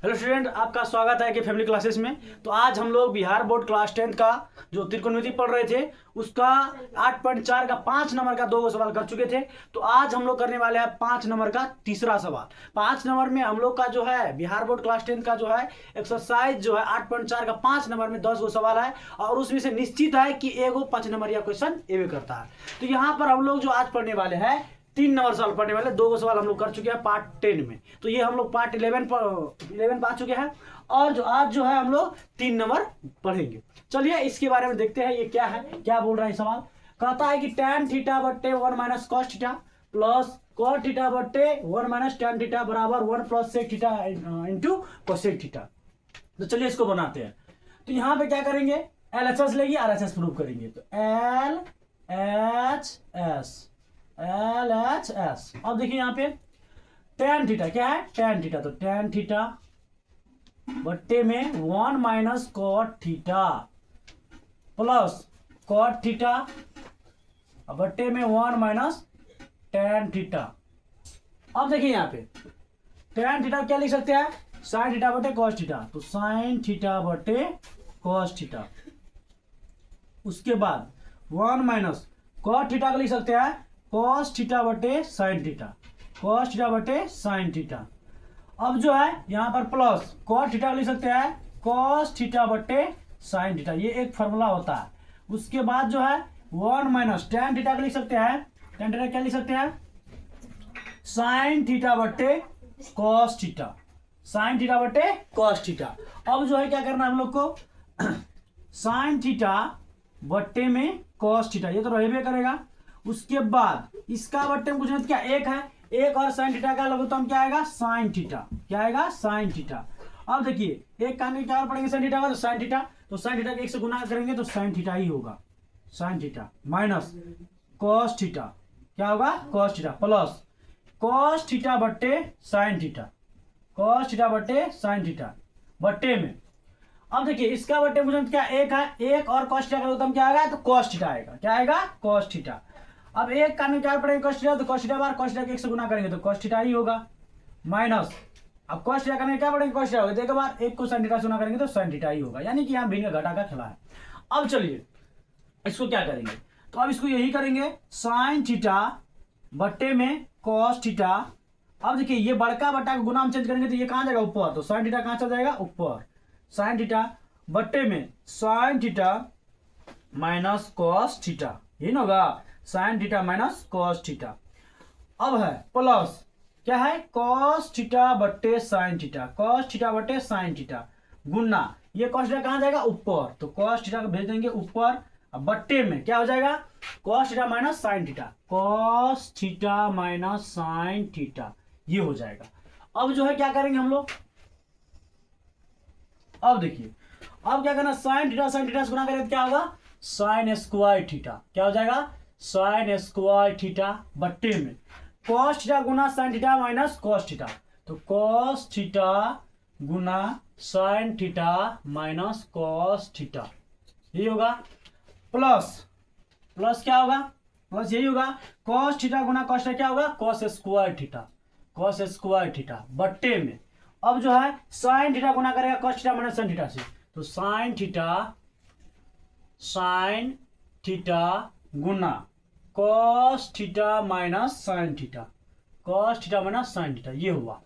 Hello student, आपका स्वागत है कि फैमिली क्लासेस में। तो आज हम लोग बिहार बोर्ड क्लास 10 का जो त्रिकोणमिति पढ़ रहे थे उसका 8.4 का 5 नंबर का 2 सवाल कर चुके थे। तो आज हम लोग करने वाले हैं 5 नंबर का तीसरा सवाल। 5 नंबर में हम लोग का जो है बिहार बोर्ड क्लास 10 का जो है एक्सरसाइज जो है 8.4 का 5 नंबर में 10 गो सवाल है और उसमें से निश्चित है कि एगो 5 नंबर या क्वेश्चन एवे करता है। तो यहाँ पर हम लोग जो आज पढ़ने वाले हैं 3 नंबर सवाल पढ़ने वाले, 2 सवाल हम लोग कर चुके हैं पार्ट 10 में। तो ये हम लोग पार्ट 11 पा चुके हैं और जो आज जो है हम लोग 3 नंबर पढ़ेंगे। चलिए इसके बारे में देखते हैं ये क्या है, क्या बोल रहा है सवाल। कहता है कि tan थीटा बट्टे 1 minus cos theta plus cot theta बट्टे 1 माइनस tan थीटा बराबर 1 plus sec theta into cosec theta. तो चलिए इसको बनाते हैं। तो यहाँ पे क्या करेंगे, LHS लेंगे RHS प्रूव करेंगे। तो LHS अब देखिए यहाँ पे tan थीटा क्या है, tan थीटा। तो tan थीटा बट्टे में 1 minus cot theta plus cot theta बट्टे में 1 माइनस tan थीटा। अब देखिए यहाँ पे tan थीटा क्या लिख सकते हैं, sin थीटा बटे cos थीटा। तो sin थीटा बटे cos थीटा। उसके बाद 1 माइनस cot थीटा को लिख सकते हैं cos थीटा बटे sin थीटा, cos थीटा बटे sin थीटा। अब जो है यहाँ पर प्लस cot थीटा को लिख सकते हैं cos थीटा बटे sin थीटा, ये एक फॉर्मूला होता है। उसके बाद जो है 1 माइनस tan थीटा को लिख सकते हैं, tan थीटा क्या लिख सकते हैं sin थीटा बटे cos थीटा, sin थीटा बटे cos थीटा। अब जो है क्या करना है हम लोग को sin थीटा बट्टे में cos थीटा, ये तो रहेबे करेगा। उसके बाद इसका बट्टे में कुछ नहीं क्या एक है, एक और sin थीटा का लघुत्तम क्या आएगा sin थीटा, क्या आएगा sin थीटा। अब देखिए एक कान में क्या और पढ़ेंगे sin थीटा का, तो sin थीटा, तो sin थीटा के 1 से गुना करेंगे तो sin थीटा ही होगा, sin theta minus cos theta क्या होगा cos theta plus cos theta बट्टे sin थीटा, cos थीटा बट्टे sin थीटा बट्टे में। अब देखिए इसका बट्टे मुझे क्या एक है, एक और cos थीटा का लघुत्तम क्या आएगा, तो cos थीटा आएगा, क्या आएगा cos थीटा। अब एक कान में क्या पड़ेगा cos थीटा, तो cos थीटा बार cos थीटा के 1 से गुना करेंगे तो cos थीटा ही होगा माइनस। अब cos थीटा करने क्या पड़ेगा cos थीटा होगा, देखो बार एक को sin थीटा से गुना करेंगे तो sin थीटा ही होगा, यानी कि यहाँ भिन्न घटा का खेला है। अब चलिए इसको क्या करेंगे, तो अब इसको यही करेंगे sin थीटा बट्टे में cos थीटा। अब देखिए ये बड़का बट्टा का गुना हम चेंज करेंगे तो ये कहाँ जाएगा ऊपर, तो sin थीटा कहाँ चल जाएगा ऊपर, sin थीटा बट्टे में sin theta minus cos theta, ये ना होगा sin theta minus cos theta. अब है प्लस क्या है cos थीटा बट्टे sin थीटा, cos थीटा बट्टे sin थीटा गुना ये cos थीटा कहाँ जाएगा ऊपर, तो cos थीटा को भेज देंगे ऊपर। अब बट्टे में क्या हो जाएगा cos theta minus sin theta, cos theta minus sin theta, ये हो जाएगा। अब जो है क्या करेंगे हम लोग, अब देखिए अब क्या करना sin थीटा से गुना करेंगे तो क्या होगा sin स्क्वायर थीटा, क्या हो जाएगा sin स्क्वायर थीटा बट्टे में cos थीटा गुना sin theta minus cos theta, तो cos थीटा गुना sin theta minus cos theta, यही होगा। प्लस प्लस क्या होगा, प्लस यही होगा cos थीटा गुना cos थीटा क्या होगा cos square theta, cos square theta बट्टे में। अब जो है sin थीटा गुना करेगा cos theta minus sin theta से, तो sin थीटा गुना cos theta minus sin theta, cos theta minus sin theta, ये हुआ।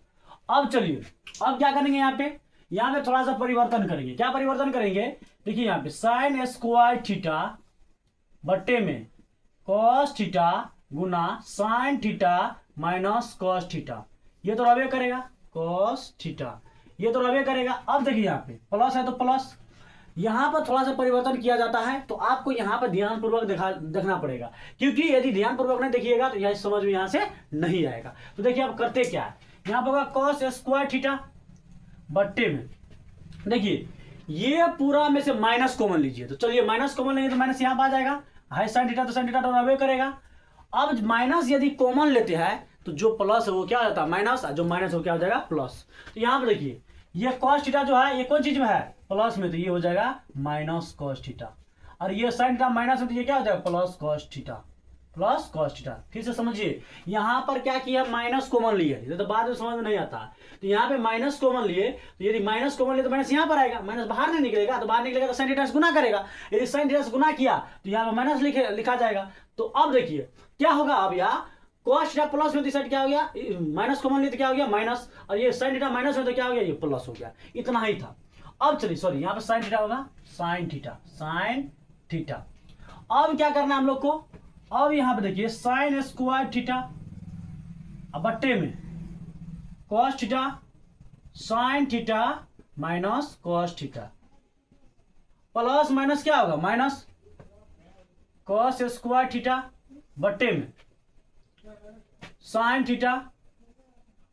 अब चलिए अब क्या करेंगे यहाँ पे थोड़ा सा परिवर्तन करेंगे। क्या परिवर्तन करेंगे, देखिए यहाँ पे sin स्क्वायर थीटा बट्टे में cos थीटा गुना sin theta minus cos theta, ये तो रवे करेगा cos थीटा, ये तो रवे करेगा। अब देखिए यहाँ पे प्लस है तो प्लस, यहाँ पर थोड़ा सा परिवर्तन किया जाता है तो आपको यहाँ पर ध्यानपूर्वक देखना पड़ेगा, क्योंकि यदि ध्यानपूर्वक नहीं देखिएगा तो यह समझ में यहाँ से नहीं आएगा। तो देखिए आप करते क्या है, यहाँ पर होगा cos स्क्वायर थीटा बट्टे में, देखिए ये पूरा में से माइनस कॉमन लीजिए। तो चलिए माइनस कॉमन लेंगे तो माइनस यहाँ पर आ जाएगा, है sin थीटा तो sin थीटा तो रहे करेगा। अब माइनस यदि कॉमन लेते हैं तो जो प्लस है वो क्या हो जाता है माइनस, जो माइनस हो क्या हो जाएगा प्लस। तो यहाँ पर देखिए ये cos थीटा जो है ये कौन चीज में है प्लस में, तो ये हो जाएगा माइनस cos थीटा, और ये sin थीटा माइनस में तो ये क्या हो जाएगा plus cos theta, plus cos theta. फिर से समझिए, यहाँ पर क्या किया, माइनस कॉमन लिया, ये तो बाद में समझ में नहीं आता। तो यहाँ पे माइनस कॉमन लिए, तो यदि माइनस कॉमन लिए तो माइनस यहाँ पर आएगा, माइनस बाहर नहीं निकलेगा, तो बाहर निकलेगा तो साइन थीटा से गुना करेगा। यदि साइन थीटा से गुना किया तो यहाँ पर माइनस लिखा जाएगा। तो अब देखिए क्या होगा, अब यहाँ कॉस थीटा प्लस में तो साइड क्या हो गया, माइनस कॉमन लिए तो क्या हो गया माइनस, और ये साइन थीटा माइनस में तो क्या हो गया, ये प्लस हो गया। इतना ही था। अब चलिए सॉरी, यहाँ पे साइन थीटा होगा साइन थीटा, साइन थीटा। अब क्या करना है हम लोग को, अब यहाँ पे देखिए साइन स्क्वायर थीटा, अब बट्टे में cos theta sine theta minus cos theta, plus minus क्या होगा माइनस कॉस स्क्वायर थीटा बट्टे में साइन थीटा।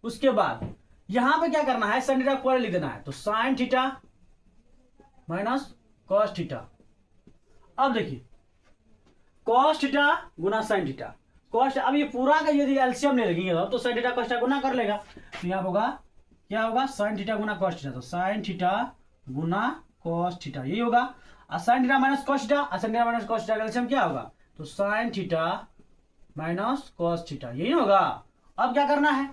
उसके बाद यहां पे क्या करना है, साइन थीटा को लिख देना है, तो sine theta minus cos theta. अब देखिए कॉस थीटा गुना साइन थीटा, कॉस, अब ये पूरा का यदि एलसीएम ले लेंगे तो साइन थीटा कॉस थीटा गुना कर लेगा, तो यहाँ होगा क्या होगा, साइन थीटा गुना कॉस थीटा, तो साइन थीटा गुना कॉस थीटा यही होगा। और sine theta minus cos theta, और sine theta minus cos theta का एलसीएम क्या होगा, तो sine theta minus cos theta यही होगा। अब क्या करना है,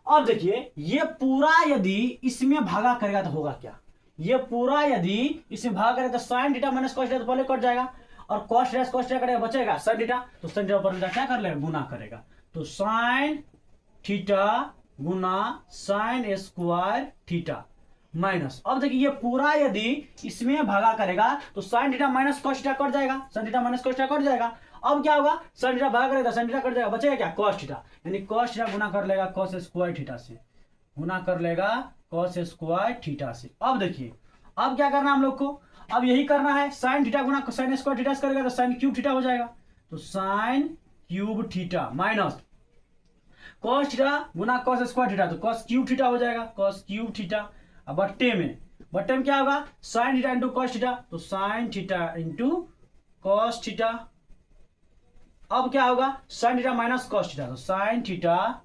अब देखिए ये पूरा यदि इसमें भागा करेगा तो होगा क्या, ये पूरा यदि इसमें भागा करेगा तो sine theta minus cos theta तो पहले कट जाएगा, और कॉस थीटा करेगा बचेगा साइन थीटा, तो साइन थीटा ऊपर क्या कर लेगा गुना करेगा, तो साइन थीटा गुना साइन स्क्वायर थीटा माइनस। अब देखिए ये पूरा यदि इसमें भागा करेगा तो sine theta minus cos theta cut जाएगा, sine theta minus cos theta cut जाएगा। अब क्या होगा, साइन थीटा भागा करेगा साइन थीटा कट जाएगा, बचेगा क्या कॉस थीटा, यानी कॉस थीटा गुना कर लेगा कॉस स्क्वायर थीटा से, गुना कर लेगा कॉस स्क्वायर थीटा से। अब देखिए अब क्या करना हम लोग को, अब यही करना है, साइन थीटा गुना साइन स्क्वायर थीटा से करेगा तो साइन क्यूब थीटा हो जाएगा, तो sine cube theta minus cos theta गुना कॉस स्क्वायर थीटा, तो कॉस क्यूब थीटा हो जाएगा, कॉस क्यूब थीटा। अब बट्टे में क्या होगा, sine theta into cos theta, तो sine theta into cos theta. अब क्या होगा, sine theta minus cos theta, तो sine theta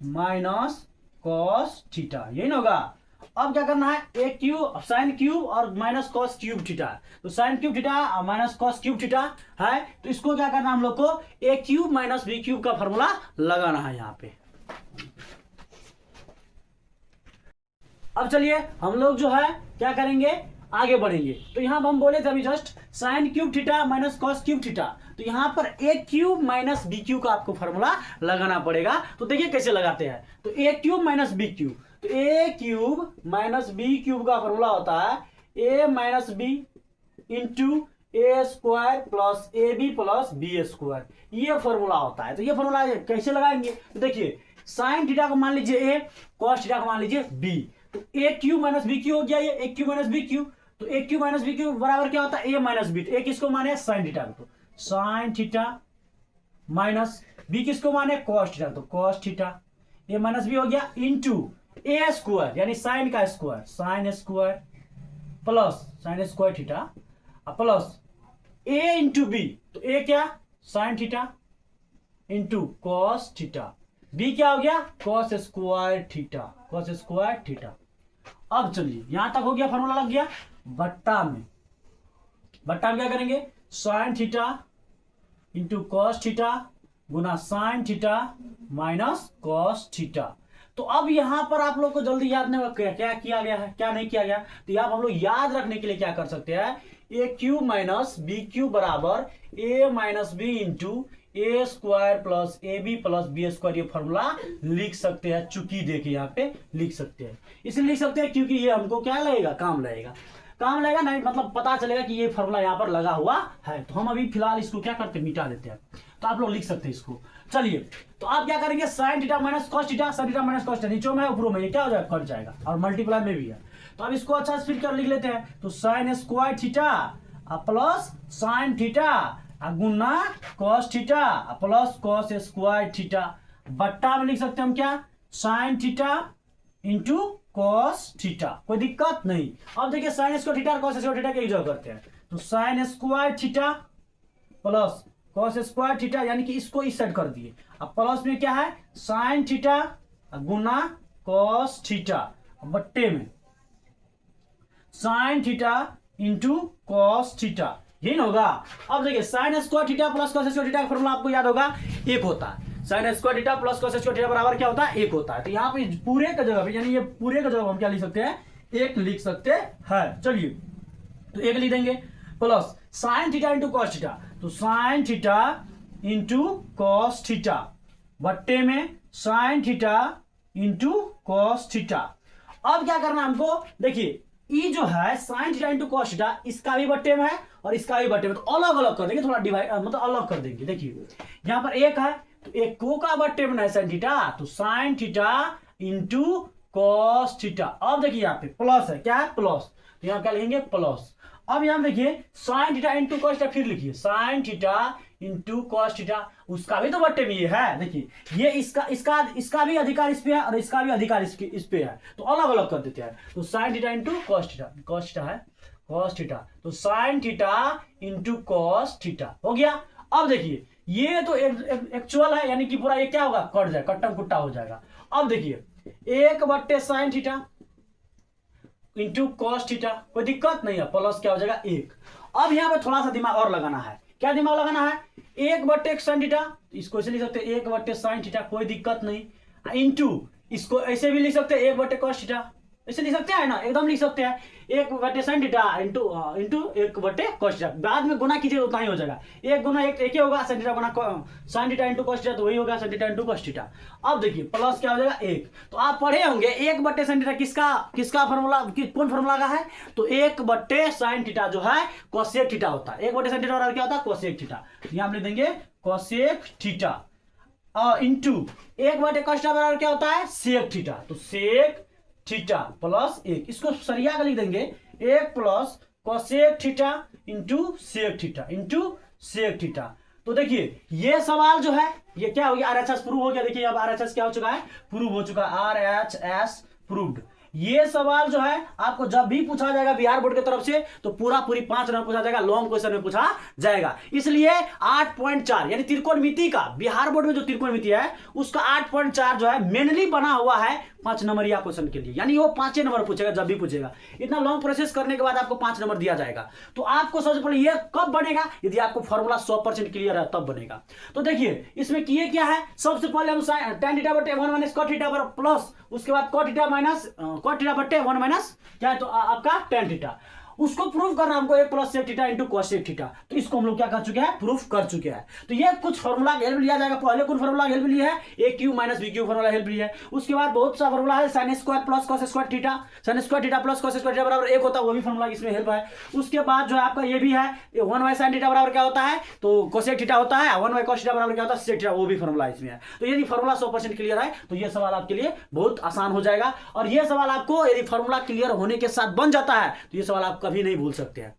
minus cos theta यही ना होगा। अब क्या करना है, ए क्यूब साइन क्यूब और माइनस कॉस क्यूब थीटा, तो sine cube theta minus cos cube theta है, तो इसको क्या करना हम लोग को, A cube minus B cube का फॉर्मूला लगाना है यहाँ पे। अब चलिए हम लोग जो है क्या करेंगे, आगे बढ़ेंगे। तो यहाँ पर हम बोले थे अभी just sign cube theta minus cos cube theta, तो यहाँ पर ए क्यूब माइनस बी क्यूब का आपको फॉर्मूला लगाना पड़ेगा। तो देखिए कैसे लगाते हैं, तो A cube minus B cube, तो A cube minus B cube का फॉर्मूला होता है A minus B into A square plus A B plus B square, ये फॉर्मूला होता है। तो ये फॉर्मूला कैसे लगाएंगे, तो देखिए साइन थीटा को मान लीजिए ए, कॉस थीटा को मान लीजिए बी, तो A cube minus B cube हो गया, ये ए क्यूब माइनस बी क्यूब, तो A cube minus B cube बराबर क्या होता है ए माइनस बी, ए किसको माने साइन थीटा को, तो साइन थीटा माइनस बी किसको माने कॉस थीटा, तो cos theta, A minus B हो गया इंटू ए स्क्वायर यानी साइन का square sine square plus sine square theta plus A into B, तो ए क्या sine theta into cos theta, B क्या हो गया cos square theta, cos square theta. अब चलिए यहां तक हो गया, फॉर्मूला लग गया। बट्टा में क्या करेंगे, sine theta into cos theta गुना sine theta minus cos theta. तो अब यहां पर आप लोग को जल्दी याद नहीं होगा क्या किया गया है क्या नहीं किया गया, तो यहां हम लोग याद रखने के लिए क्या कर सकते हैं, A cube minus B cube बराबर A minus B into A square plus A B plus B square, ये फॉर्मूला लिख सकते हैं। चूंकि देखिए यहाँ पे लिख सकते हैं, इसलिए लिख सकते हैं क्योंकि ये हमको क्या लगेगा, काम लगेगा नहीं, मतलब पता चलेगा कि ये फॉर्मूला यहाँ पर लगा हुआ है। तो हम अभी फिलहाल इसको क्या करते हैं, मिटा देते हैं। तो आप लोग लिख सकते हैं इसको। चलिए तो आप क्या करेंगे, sine theta minus cos theta, sign theta minus cos theta नीचे में है ऊपरों में, ये क्या हो जाएगा कट जाएगा, और मल्टीप्लाई में भी है। तो अब इसको अच्छा से फिर कर लिख लेते हैं, तो sine square theta plus sine theta गुना cos theta plus cos square theta, बट्टा में लिख सकते हैं हम क्या, sine theta into cos theta, कोई दिक्कत नहीं। अब देखिए साइन स्क्वायर थीटा और कॉस स्क्वायर थीटा की जगह करते हैं, तो sine square theta plus cos square theta, यानी कि इसको इस साइड कर दिए। अब प्लस में क्या है, साइन थीटा गुना कॉस थीटा, बट्टे में sine theta into cos theta, यही ना होगा। अब देखिए sine square theta plus cos square theta का फॉर्मूला आपको याद होगा, एक होता है। Sine square theta plus cos square theta बराबर क्या होता है, एक होता है। तो यहाँ पे पूरे का जगह पे, यानी ये पूरे का जगह हम क्या लिख सकते हैं, एक लिख सकते हैं। चलिए तो एक लिख देंगे plus sine theta into cos theta, तो sine theta into cos theta बट्टे में sine theta into cos theta. अब क्या करना हमको, देखिए ई जो है sine theta into cos theta, इसका भी बट्टे में है और इसका भी बट्टे में, तो अलग अलग कर देंगे, थोड़ा डिवाइड मतलब अलग कर देंगे। देखिए यहां पर एक है तो एक को का बट्टे में है साइन थीटा, तो sine theta into cos theta. अब देखिए यहाँ पे प्लस है, क्या है प्लस, तो यहाँ क्या लिखेंगे प्लस। अब यहां देखिए sign theta into cos theta, फिर लिखिए sign theta into cos theta, उसका भी तो बट्टे में ये है। देखिए ये इसका भी अधिकार इस पे है और इसका भी अधिकार इस पे है, तो अलग अलग कर देते हैं। तो sine theta into cos theta, cos theta है कॉस थीटा, तो sine theta into cos theta हो गया। अब देखिए ये तो एक्चुअल है, यानी कि पूरा ये क्या होगा, कट जाएगा, कट्टम कुट्टा हो जाएगा। अब देखिए एक बट्टे sign theta into cos theta, कोई दिक्कत नहीं है, प्लस क्या हो जाएगा एक। अब यहाँ पे थोड़ा सा दिमाग और लगाना है, क्या दिमाग लगाना है, एक बट्टे साइन थीटा, इसको ऐसे लिख सकते हैं एक बट्टे साइन थीटा, कोई दिक्कत नहीं, इंटू इसको ऐसे भी लिख सकते हैं एक बट्टे कॉस थीटा, ऐसे लिख सकते हैं ना, एकदम लिख सकते हैं एक बट्टे साइन थीटा इंटू एक बट्टे कॉस थीटा, बाद में गुना कीजिए उतना ही हो जाएगा, एक गुना एक ही होगा, साइन थीटा गुना sine theta into cos theta, तो वही होगा sine theta into cos theta. अब देखिए प्लस क्या हो जाएगा एक, तो आप पढ़े होंगे एक बट्टे साइन थीटा किसका फॉर्मूला, कौन फॉर्मूला का है, तो एक बट्टे साइन थीटा जो है कोसेक थीटा होता है, एक बट्टे साइन थीटा क्या होता है कोसेक थीटा, यहाँ लिख देंगे कोसेक थीटा इंटू एक बटे कॉस थीटा बराबर क्या होता है सेक थीटा, तो सेक थीटा प्लस एक, इसको सरिया का लिख देंगे एक plus cosec theta into sec theta into sec theta. तो देखिए ये सवाल जो है ये क्या हो गया, आरएचएस प्रूव हो गया। देखिए अब आरएचएस क्या हो चुका है, प्रूव हो चुका है, आरएचएस प्रूव्ड। ये सवाल जो है आपको जब भी पूछा जाएगा बिहार बोर्ड की तरफ से तो पूरी 5 नंबर पूछा जाएगा, लॉन्ग क्वेश्चन में पूछा जाएगा। इसलिए 8.4 यानी त्रिकोणमिति का, बिहार बोर्ड में जो त्रिकोणमिति है उसका 8.4 जो है मेनली बना हुआ है 5 नंबर या क्वेश्चन के लिए, यानी वो 5 नंबर पूछेगा जब भी पूछेगा। इतना लॉन्ग प्रोसेस करने के बाद आपको 5 नंबर दिया जाएगा। तो आपको सबसे पहले ये कब बनेगा, यदि आपको फॉर्मूला 100% क्लियर है तब बनेगा। तो देखिए इसमें किए क्या है, सबसे पहले हम tan थीटा बटे 1 माइनस cot थीटा पर प्लस उसके बाद cot theta minus cot theta बटे 1 माइनस क्या है, तो आपका tan थीटा, उसको प्रूफ करना हमको एक plus sec theta into cos sec theta, तो इसको हम लोग क्या कर चुके हैं, प्रूफ कर चुके हैं। तो ये कुछ फॉर्मूला हेल्प लिया जाएगा, पहले कौन फॉर्मूला हेल्प लिया है, A cube minus B cube formula help लिया है। उसके बाद बहुत सा फॉर्मूला है, sine square plus cos square theta, sine square theta plus cos square theta बराबर एक होता है, वो भी फॉर्मूला इसमें हेल्प है। उसके बाद जो है आपका ये भी है 1 बाय साइन थीटा बराबर क्या होता है, तो कोसेक थीटा होता है, 1 बाय कॉस थीटा बराबर क्या होता है सेक थीटा, वो भी फॉर्मूला इसमें है। तो यदि फॉर्मूला 100% क्लियर है तो ये सवाल आपके लिए बहुत आसान हो जाएगा, और ये सवाल आपको यदि फॉर्मूला क्लियर होने के साथ बन जाता है तो ये सवाल आप कभी नहीं भूल सकते हैं।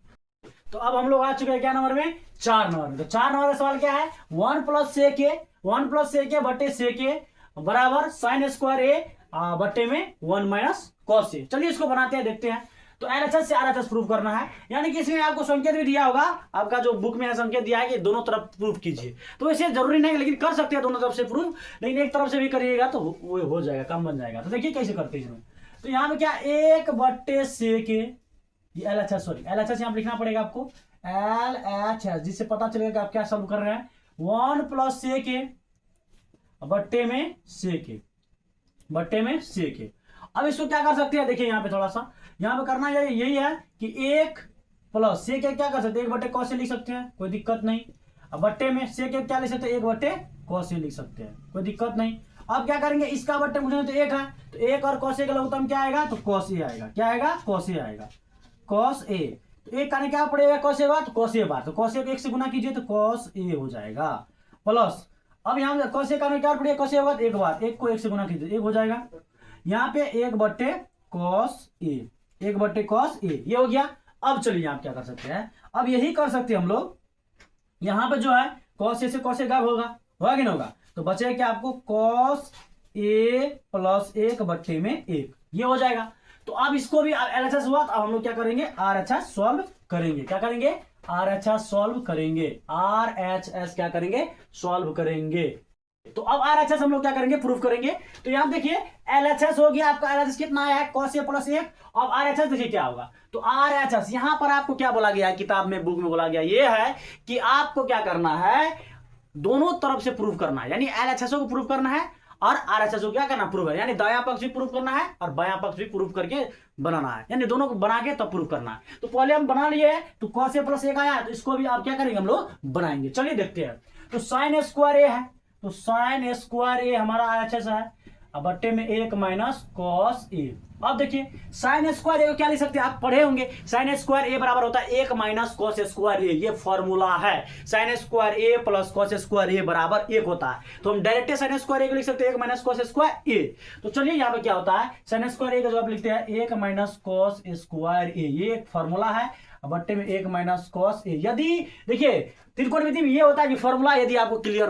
तो अब हम लोग आ चुके हैं क्या नंबर में, 4 नंबर में। तो 4 नंबर का सवाल क्या है, 1 प्लस सेक ए बटे सेक ए बराबर साइन स्क्वायर ए बटे में 1 माइनस कॉस ए। चलिए इसको बनाते हैं, देखते हैं। तो एलएचएस से आरएचएस प्रूफ करना है, यानी कि इसमें आपको संकेत भी दिया होगा, आपका जो बुक में है संकेत दिया है कि दोनों तरफ प्रूफ कीजिए। तो इसे जरूरी नहीं, लेकिन कर सकते हैं दोनों तरफ से प्रूफ, लेकिन एक तरफ से भी करिएगा तो वो हो जाएगा, कम बन जाएगा। तो देखिए कैसे करते हैं इसमें। तो यहाँ पे क्या, एक बट्टे सेक ए, ये एलएचएस यहाँ पे लिखना पड़ेगा आपको, एलएचएस, जिससे पता चलेगा कि आप क्या सॉल्व कर रहे हैं। 1 प्लस सेक ए बट्टे में सेक ए। अब इसको क्या कर सकते हैं, देखिए यहाँ पे थोड़ा सा यहाँ पे करना यही है कि 1 प्लस सेक ए क्या कर सकते हैं, 1 बट्टे कॉस ए लिख सकते हैं, कोई दिक्कत नहीं। अब बट्टे में सेक ए क्या लिख सकते हैं, 1 बट्टे कॉस ए लिख सकते हैं, कोई दिक्कत नहीं। अब क्या करेंगे, इसका बट्टे मुझे तो 1 है, तो 1 और कॉस ए का लघुत्तम क्या आएगा, तो कॉस ए आएगा। क्या आएगा, कॉस ए आएगा, कॉस ए। तो एक करने क्या पड़ेगा, कॉस ए बार, तो कॉस ए बार, तो कॉस ए को 1 से गुना कीजिए तो कॉस ए हो जाएगा प्लस। अब यहाँ कॉस ए करने क्या पड़ेगा, कॉस ए बार एक बार, 1 को 1 से गुना कीजिए 1 हो जाएगा। यहाँ पे 1 बट्टे कॉस ए, 1 बट्टे कॉस ए, ये हो गया। अब चलिए आप क्या कर सकते हैं, अब यही कर सकते हैं हम लोग, यहाँ पे जो है कॉस ए से कॉस ए गायब होगा कि नहीं होगा, तो बचेगा क्या आपको, कॉस ए प्लस 1 बट्टे में 1, ये हो जाएगा। तो अब इसको भी एलएचएस हुआ, तो अब हम लोग क्या करेंगे, आरएचएस सॉल्व करेंगे। क्या करेंगे, आरएचएस सॉल्व करेंगे, आरएचएस क्या करेंगे, सॉल्व करेंगे। तो अब RHS हम लोग क्या करेंगे, प्रूफ करेंगे। तो यहां देखिए LHS हो गया आपका, LHS कितना आया है cos a प्लस 1। अब RHS देखिए क्या होगा। तो RHS यहां पर आपको क्या बोला गया है, किताब में बुक में बोला गया ये है कि आपको क्या करना है, दोनों तरफ से प्रूफ करना है, यानी LHS को प्रूफ करना है और RHS को क्या करना, प्रूफ है, यानी दायां पक्ष भी प्रूफ करना है और बायां पक्ष भी प्रूफ करके बनाना है, यानी दोनों को बना के तब प्रूफ करना है। तो पहले हम बना लिए, तो cos a प्लस 1 आया, तो इसको भी आप क्या करेंगे, हम लोग बनाएंगे। चलिए देखते हैं। तो sin स्क्वायर a है, तो sin स्क्वायर a हमारा RHS है, अब बट्टे में 1 माइनस cos a। अब देखिए sin स्क्वायर a को क्या लिख सकते हैं, आप पढ़े होंगे, sin स्क्वायर a बराबर होता है 1 माइनस cos स्क्वायर a, ये फॉर्मूला है। sin square a plus cos square a बराबर 1 होता है, तो हम डायरेक्ट sin स्क्वायर a को लिख सकते हैं 1 माइनस cos स्क्वायर a। तो चलिए यहाँ पे क्या होता है, sin स्क्वायर a का जवाब लिखते हैं 1 माइनस cos स्क्वायर a, ये एक फॉर्मूला है, बट्टे में 1 माइनस cos a। यदि देखिए त्रिकोणमिति में ये होता है कि फॉर्मूला यदि आपको क्लियर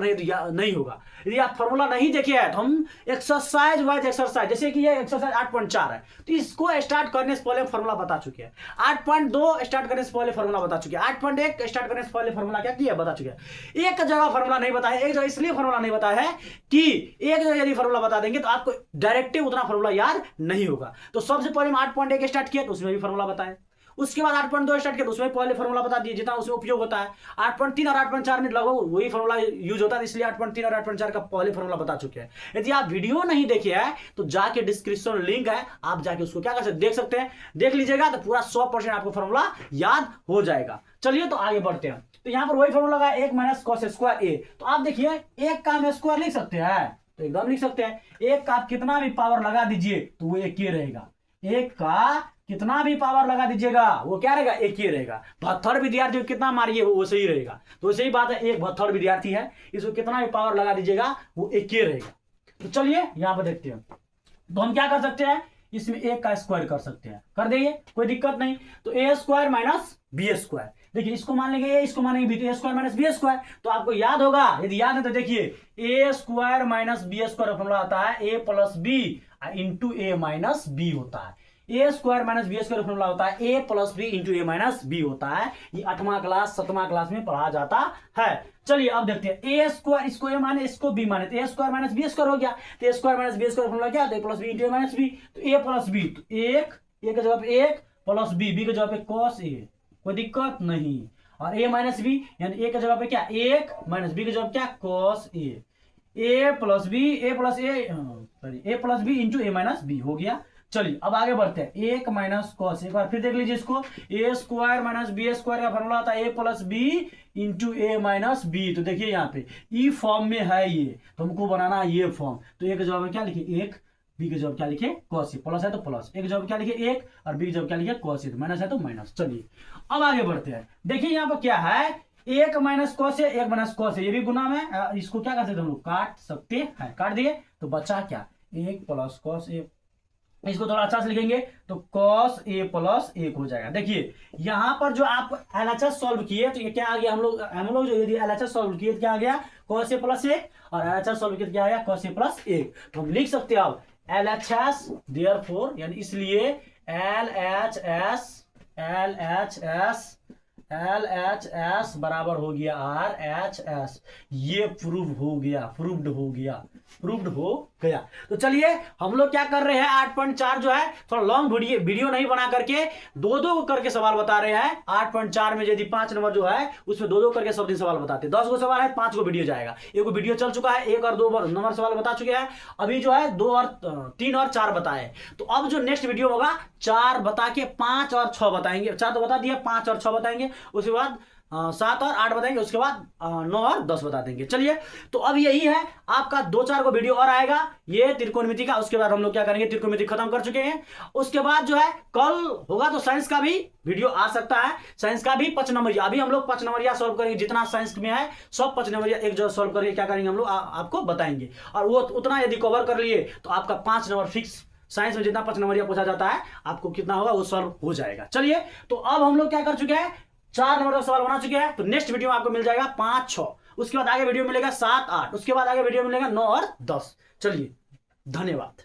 नहीं होगा, यदि आप फॉर्मूला नहीं देखे हैं, तो हम एक्सरसाइज वाइज एक्सरसाइज, जैसे कि ये एक्सरसाइज 8.4 है, तो इसको स्टार्ट करने से पहले फॉर्मूला बता चुके हैं। 8.2 स्टार्ट करने से पहले फॉर्मूला बता चुके हैं। 8.1 स्टार्ट करने से पहले फॉर्मूला क्या किया, बता चुके हैं। एक जगह फॉर्मूला नहीं बताया, एक जगह इसलिए फॉर्मूला नहीं बताया है कि एक जगह यदि फॉर्मूला बता देंगे तो आपको डायरेक्टली उतना फॉर्मूला याद नहीं होगा। तो सबसे पहले हम 8.1 स्टार्ट किया, तो उसमें भी फॉर्मूला बताया। उसके बाद 8.2 स्टार्ट किया, तो उसमें पहले फॉर्मूला बता दिए जितना उसमें उपयोग होता है। 8.3 और 8.4 में लगभग वही फॉर्मूला यूज होता है, इसलिए 8.3 और 8.4 का पहले फॉर्मूला बता चुके हैं। यदि आप वीडियो नहीं देखे हैं तो जाके डिस्क्रिप्शन लिंक है, आप जाके उसको क्या कर सकते, देख सकते हैं, देख लीजिएगा तो पूरा 100% आपको फॉर्मूला याद हो जाएगा। चलिए तो आगे बढ़ते हैं। तो यहाँ पर वही फॉर्मूला लगा 1 माइनस cos स्क्वायर a। तो आप देखिए एक का हम स्क्वायर लिख सकते हैं, तो एकदम लिख सकते हैं। एक का आप कितना भी पावर लगा दीजिए तो वो एक ही रहेगा, एक का कितना भी पावर लगा दीजिएगा वो क्या रहेगा, एक ही रहेगा। 72 विद्यार्थी को कितना मारिए वो सही रहेगा, तो सही बात है, एक 72 विद्यार्थी है, इसको कितना भी पावर लगा दीजिएगा वो एक ही रहेगा। तो चलिए यहाँ पर देखते हैं। तो हम क्या कर सकते हैं, इसमें एक का स्क्वायर कर सकते हैं, कर देंगे, कोई दिक्कत नहीं। तो a square minus B square, देखिए इसको मान लेंगे a, इसको मानेंगे b, तो a square minus B square. तो आपको याद होगा, यदि याद है तो देखिए a square minus B square formula आता है a plus B into A minus B होता है। A square minus B square formula होता है A plus B into A minus B होता है। ये 8वां क्लास 7वां क्लास में पढ़ा जाता है। चलिए अब देखते हैं, ए स्क्वायर इसको ए माने इसको बी माने, तो A square minus B square हो गया। तो A square minus B square formula क्या होता है, plus B into A minus B. तो ए प्लस बी, तो एक ए का जवाब 1 प्लस बी का जवाब है cos a, कोई दिक्कत नहीं। और ए माइनस बी यानी ए का जवाब है क्या 1 माइनस बी का जवाब क्या cos a। A plus B, A plus A sorry A plus B into A minus B हो गया। चलिए अब आगे बढ़ते हैं, 1 माइनस कॉस, एक बार फिर देख लीजिए इसको, ए स्क्वायर माइनस बी स्क्वायर का फॉर्मूला आता है A plus B into A minus B. तो देखिए यहाँ पे ई फॉर्म में है ये, तो हमको बनाना है ये फॉर्म। तो ए का जवाब में क्या लिखे 1, बी के जवाब क्या लिखे कॉस, प्लस है तो प्लस, ए के जवाब क्या लिखे 1 और बी के जवाब क्या लिखे कॉस, माइनस है तो माइनस। चलिए अब आगे बढ़ते हैं, देखिए यहाँ पर क्या है 1 माइनस कॉस है, 1 माइनस कॉस है, ये भी गुना में, इसको क्या कर सकते हम लोग काट सकते हैं, काट दिए तो बचा क्या 1 प्लस कॉस ए। इसको थोड़ा अच्छा से लिखेंगे तो cos a प्लस 1 हो जाएगा। देखिए यहां पर जो आप LHS सॉल्व किए तो ये क्या आ गया, हम लोग जो यदि LHS सॉल्व किए तो क्या आ गया cos a प्लस 1 और LHS सॉल्व किए तो क्या आ गया cos a प्लस 1। तो हम लिख सकते हैं अब LHS देयरफॉर यानी इसलिए LHS बराबर हो गया RHS। ये प्रूव्ड हो गया। तो चलिए हम लोग क्या कर रहे हैं 8.4 जो है थोड़ा लॉन्ग वीडियो नहीं बना करके दो करके सवाल बता रहे हैं। 8.4 में यदि 5 नंबर जो है उसमें दो करके सब दिन सवाल बताते हैं। 10 गो सवाल है, 5 गो वीडियो जाएगा। एक वीडियो चल चुका है, 1 और 2 नंबर सवाल बता चुके हैं, अभी जो है 2 और 3 और 4 बताए। तो अब जो नेक्स्ट वीडियो होगा 4 बता के 5 और 6 बताएंगे। 4 तो बता दिया, 5 और 6 बताएंगे, उसके बाद 7 और 8 बताएंगे, उसके बाद 9 और 10 बता देंगे। चलिए तो अब यही है आपका 2-4 को वीडियो और आएगा ये त्रिकोणमिति का। उसके बाद हम लोग क्या करेंगे, त्रिकोणमिति खत्म कर चुके हैं। उसके बाद जो है कल होगा तो साइंस का भी वीडियो आ सकता है, साइंस का भी 5 नंबरिया। अभी हम लोग 5 नंबरिया सॉल्व करेंगे, जितना साइंस में है सब 5 नंबरिया एक जगह सॉल्व करके क्या करेंगे हम लोग आपको बताएंगे। और वो उतना यदि कवर कर लिए तो आपका 5 नंबर फिक्स, साइंस में जितना 5 नंबरिया पूछा जाता है आपको कितना होगा वो सॉल्व हो जाएगा। चलिए तो अब हम लोग क्या कर चुके हैं 4 नंबर का सवाल बना चुके हैं। तो नेक्स्ट वीडियो में आपको मिल जाएगा 5-6, उसके बाद आगे वीडियो मिलेगा 7-8, उसके बाद आगे वीडियो मिलेगा 9 और 10। चलिए धन्यवाद।